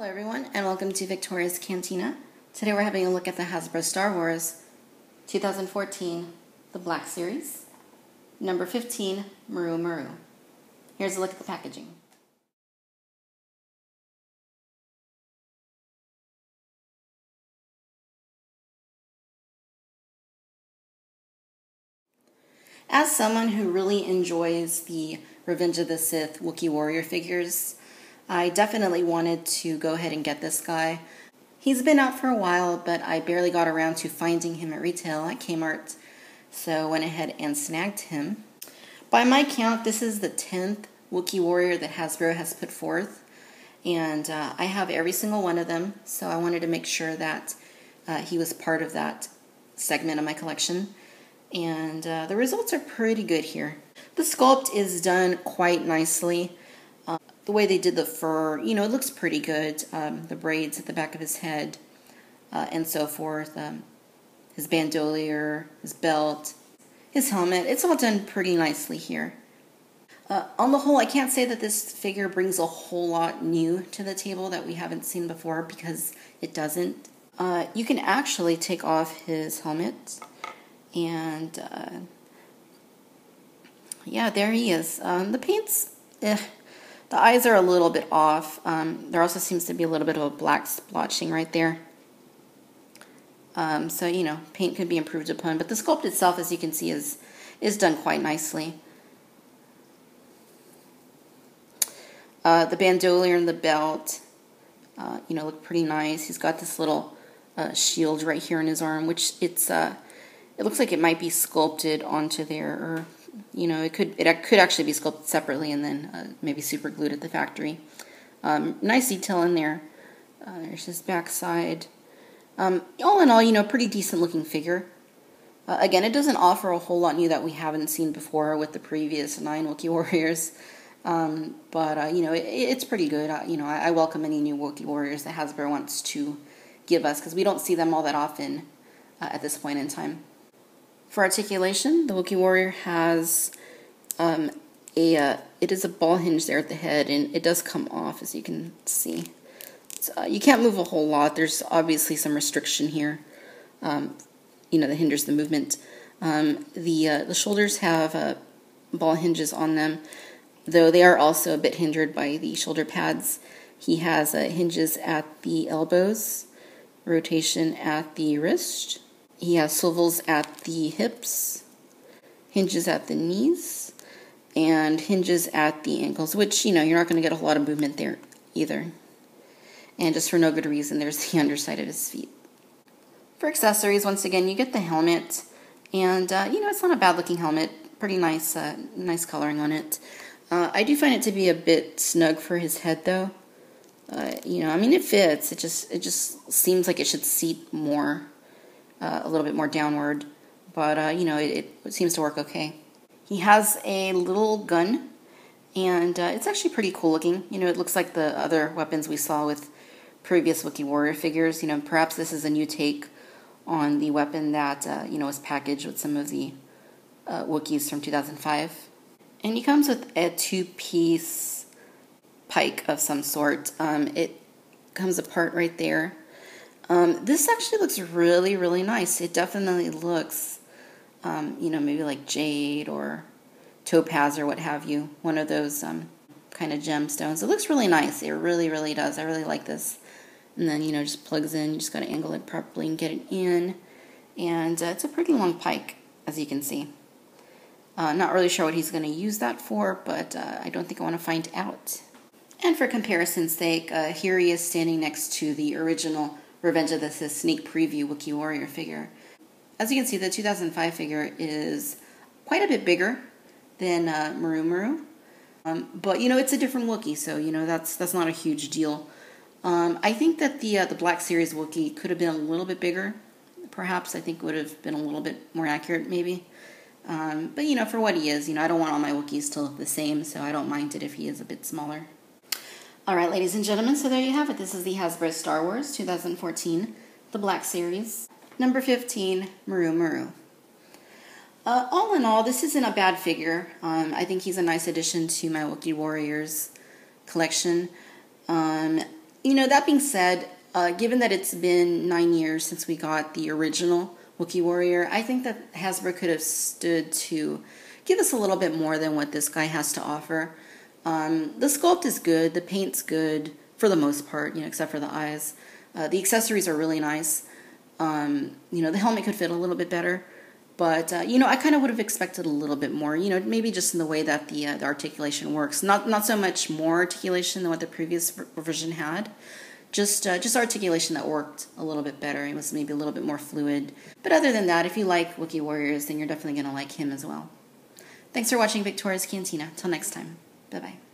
Hello everyone, and welcome to Victoria's Cantina. Today we're having a look at the Hasbro Star Wars 2014, the Black Series, number 15, Merumeru. Here's a look at the packaging. As someone who really enjoys the Revenge of the Sith Wookiee warrior figures, I definitely wanted to go ahead and get this guy. He's been out for a while, but I barely got around to finding him at retail at Kmart, so went ahead and snagged him. By my count, this is the 10th Wookiee warrior that Hasbro has put forth, and I have every single one of them, so I wanted to make sure that he was part of that segment of my collection. And the results are pretty good here. The sculpt is done quite nicely. The way they did the fur, it looks pretty good. The braids at the back of his head and so forth. His bandolier, his belt, his helmet. It's all done pretty nicely here. On the whole, I can't say that this figure brings a whole lot new to the table that we haven't seen before, because it doesn't. You can actually take off his helmet. And yeah, there he is. The paint's, the eyes are a little bit off. There also seems to be a little bit of a black splotching right there. So, paint could be improved upon. But the sculpt itself, as you can see, is done quite nicely. The bandolier and the belt, look pretty nice. He's got this little shield right here in his arm, which it looks like it might be sculpted onto there, or it could actually be sculpted separately and then maybe super glued at the factory. Nice detail in there. There's his backside. All in all, pretty decent looking figure. Again, it doesn't offer a whole lot new that we haven't seen before with the previous 9 Wookiee warriors. But it's pretty good. I welcome any new Wookiee warriors that Hasbro wants to give us, because we don't see them all that often at this point in time. For articulation, the Wookiee warrior has it is a ball hinge there at the head, and it does come off, as you can see. So, you can't move a whole lot. There's obviously some restriction here, that hinders the movement. The shoulders have ball hinges on them, though they are also a bit hindered by the shoulder pads. He has hinges at the elbows, rotation at the wrist. He has swivels at the hips, hinges at the knees, and hinges at the ankles, which, you're not going to get a whole lot of movement there either. And just for no good reason, there's the underside of his feet. For accessories, once again, you get the helmet, and, it's not a bad-looking helmet. Pretty nice, nice coloring on it. I do find it to be a bit snug for his head, though. It fits. It just seems like it should seat more. A little bit more downward, but it seems to work okay. He has a little gun, and it's actually pretty cool looking. It looks like the other weapons we saw with previous Wookiee warrior figures. Perhaps this is a new take on the weapon that was packaged with some of the Wookiees from 2005. And he comes with a 2-piece Pike of some sort. It comes apart right there. This actually looks really, really nice. It definitely looks, maybe like jade or topaz or what have you. One of those kind of gemstones. It looks really nice. It really, really does. I really like this. And then, just plugs in. You just got to angle it properly and get it in. And it's a pretty long pike, as you can see. Not really sure what he's going to use that for, but I don't think I want to find out. And for comparison's sake, here he is standing next to the original Revenge of the Sith sneak preview Wookiee warrior figure. As you can see, the 2005 figure is quite a bit bigger than Merumeru. But, it's a different Wookiee, so, that's not a huge deal. I think that the Black Series Wookiee could have been a little bit bigger. Perhaps, I think would have been a little bit more accurate, maybe. But, for what he is, I don't want all my Wookiees to look the same, so I don't mind it if he is a bit smaller. Alright, ladies and gentlemen, so there you have it. This is the Hasbro Star Wars 2014, the Black Series, number 15, Merumeru. All in all, this isn't a bad figure. I think he's a nice addition to my Wookiee Warriors collection. That being said, given that it's been 9 years since we got the original Wookiee Warrior, I think that Hasbro could have stood to give us a little bit more than what this guy has to offer. The sculpt is good, the paint's good for the most part, except for the eyes. The accessories are really nice. The helmet could fit a little bit better, but I kind of would have expected a little bit more. Maybe just in the way that the articulation works. Not so much more articulation than what the previous version had. Just articulation that worked a little bit better. It was maybe a little bit more fluid. But other than that, if you like Wookiee Warriors, then you're definitely going to like him as well. Thanks for watching Victoria's Cantina. Till next time. Bye-bye.